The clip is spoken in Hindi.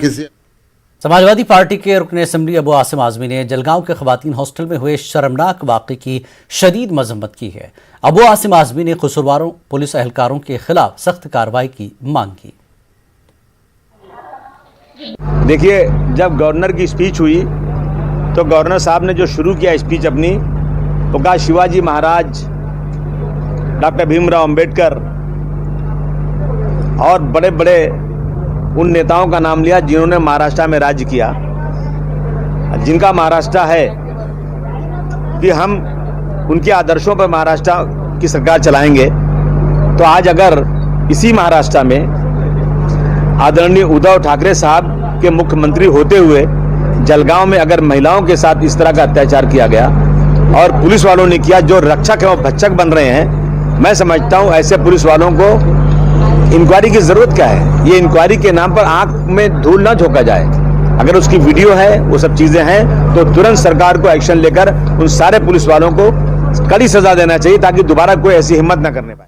समाजवादी पार्टी के रुकन असेंबली अबू आसिम आजमी ने जलगांव के खवातीन हॉस्टल में हुए शर्मनाक वाक़े की शदीद मजम्मत की है। अबू आसिम आजमी ने कसूरवारों पुलिस एहलकारों के खिलाफ सख्त कार्रवाई की मांग की। देखिए, जब गवर्नर की स्पीच हुई तो गवर्नर साहब ने जो शुरू किया स्पीच अपनी, तो कहा शिवाजी महाराज, डॉक्टर भीमराव अंबेडकर और बड़े बड़े उन नेताओं का नाम लिया जिन्होंने महाराष्ट्र में राज्य किया, जिनका महाराष्ट्र है कि हम उनके आदर्शों पर महाराष्ट्र की सरकार चलाएंगे। तो आज अगर इसी महाराष्ट्र में आदरणीय उद्धव ठाकरे साहब के मुख्यमंत्री होते हुए जलगांव में अगर महिलाओं के साथ इस तरह का अत्याचार किया गया और पुलिस वालों ने किया, जो रक्षक है वो भक्षक बन रहे हैं, मैं समझता हूं ऐसे पुलिस वालों को इंक्वायरी की जरूरत क्या है। ये इंक्वायरी के नाम पर आंख में धूल ना झोंका जाए। अगर उसकी वीडियो है, वो सब चीजें हैं, तो तुरंत सरकार को एक्शन लेकर उन सारे पुलिस वालों को कड़ी सजा देना चाहिए ताकि दोबारा कोई ऐसी हिम्मत ना करने पाए।